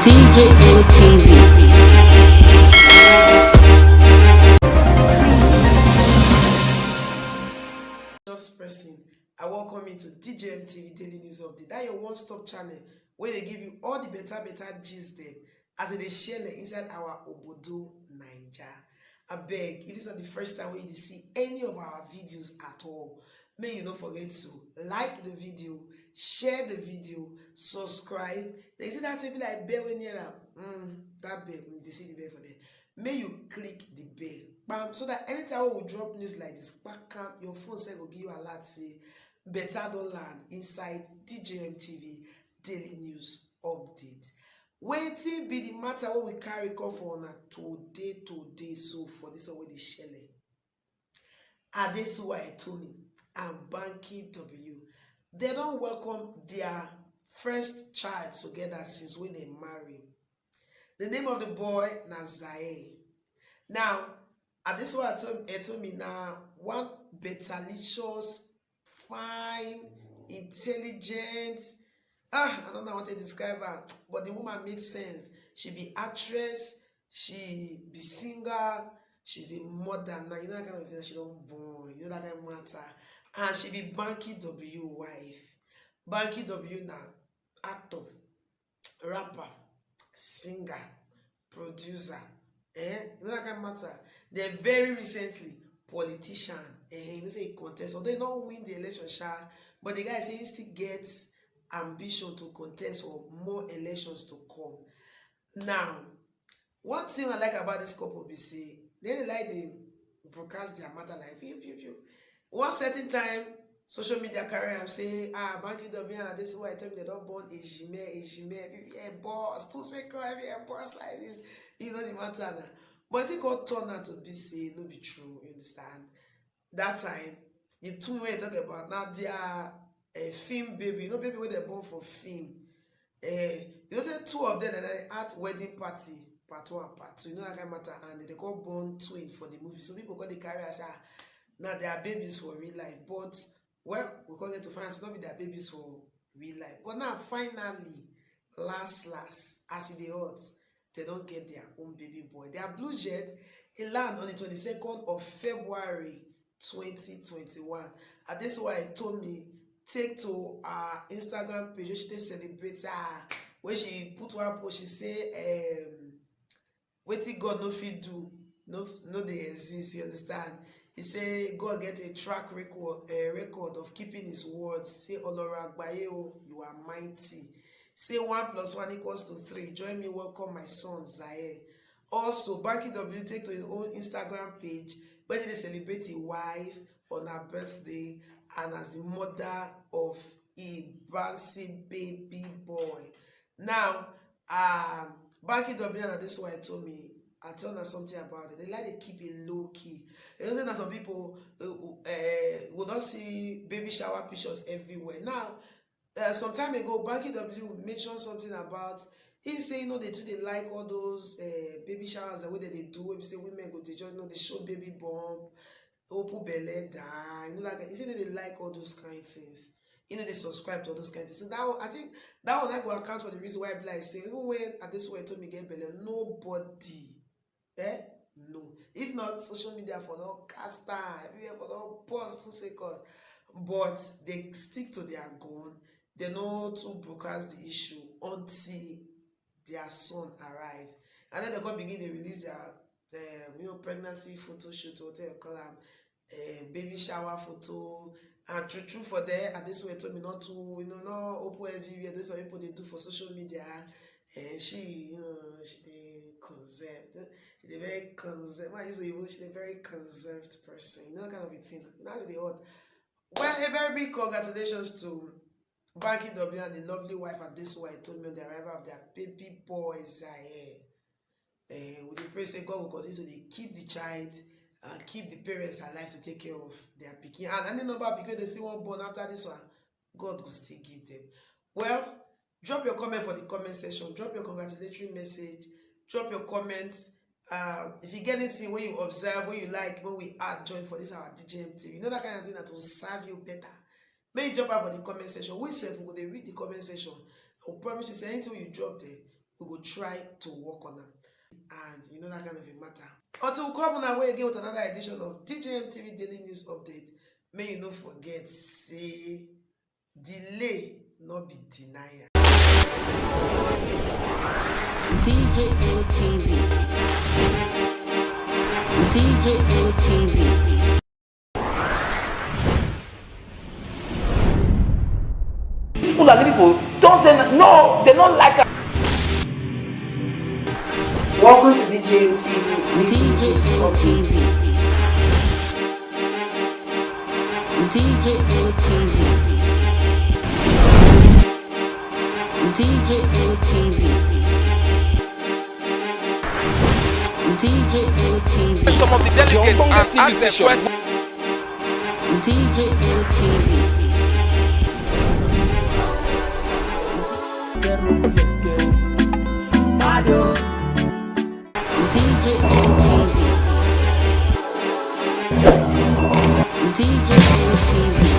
DJM TV. Just pressing. I welcome you to DJM TV Daily News Update. That your one-stop channel where they give you all the better gist them as they share them inside our Obodo Naija. I beg, if it's not the first time when you see any of our videos at all, may you don't forget to like the video, share the video, subscribe. They say that will be like bell when you're that bell, they see the bell for them. May you click the bell, bam, so that anytime we drop news like this, back up your phone will give you a lot say better don't land inside DJM TV Daily News Update. Waiting be the matter what we carry come for on today. So for this one with the shell. Adesuwa and Banky W. They don't welcome their first child together since when they marry. The name of the boy Nazae. Now, Adesuwa told me now one betalicious, fine, intelligent. I don't know how to describe her, but the woman makes sense. She be actress, she be singer, she's a mother. Now you know that kind of thing that she don't born, you know that kind of matter. And she be Banky W wife. Banky W now actor, rapper, singer, producer. You know that kind of matter. They very recently politician. You know say he contest, although they don't win the election, but the guy say he still gets ambition to contest for more elections to come. Now, one thing I like about this couple be say they like they broadcast their matter like pew. One certain time, social media carry am say Banky W and this is why I tell me they don't born a boss 2 seconds every boss like this. You know the matter now. But I think what turned out to be say no be true. You understand? That time, the two way talk about now they are a film baby, you know, baby when they're born for film. You know, say two of them and they at wedding party, part 1 and part 2, you know that kind of matter, and they got born twin for the movie. So people got the carry as now they are babies for real life. But well, we can't get to find it's not be their babies for real life. But now finally, last, as in the odds, they don't get their own baby boy. Their blue jet, it land on the 22nd of February 2021. And this is why it told me take to our Instagram page, she celebrate when she put one post, she say wetin God no fit do, no they exist, you understand? He say God get a track record of keeping his words. Say Olora Agbaye, you are mighty. Say 1 + 1 = 3. Join me, welcome my son Zaire. Also, Banky W take to his own Instagram page where they celebrate his wife on her birthday and as the mother of a bouncy baby boy. Now, Banky W and this is why told me, I told her something about it. They like to keep it low key. You know that some people will not see baby shower pictures everywhere. Now, some time ago, Banky W mentioned something about he say, you know, they like all those baby showers the way that they do. When we say women go, they just they show baby bump, open belly, die. You know, like he said they like all those kind of things. You know, they subscribe to all those kind of things. So that one, I think that one I go account for the reason why I be like say even when Adesuwa told me get belly, nobody, no. If not social media for the cast time, everywhere for the post 2 seconds, but they stick to their gun. They know to broadcast the issue until their son arrive, and then they go begin to release their pregnancy photo shoot or whatever you call them, baby shower photo, and true for there. And this way told me not to not open everywhere. Those are people they do for social media. She they conserved. She's a very conserved. She's a very conserved person. You know that kind of a thing. That's the odd. Well, a very big congratulations to Banky W and the lovely wife Adesuwa told me on the arrival of their baby boy Zaire. With the praise say God will continue to keep the child and keep the parents alive to take care of their pikin. And any number of people they still want born after this one, God will still give them. Well, drop your comment for the comment section. Drop your congratulatory message. Drop your comments. If you get anything when you observe, when you like, when we add join for this our DJM TV, you know that kind of thing that will serve you better. May you drop out for the comment section. We say we will read the comment section. I promise you, say anything you drop there, we go try to work on them. And you know that kind of a matter. Until we come on our way again with another edition of DJM TV Daily News Update. May you not forget, say, delay not be denial. DJM TV. DJM TV. People are people don't say no, they don't like us. Welcome to DJM TV. DJM TV. DJM TV. DJM TV. DJM TV. Some of the delegates and ask them questions. DJM TV. DJM TV.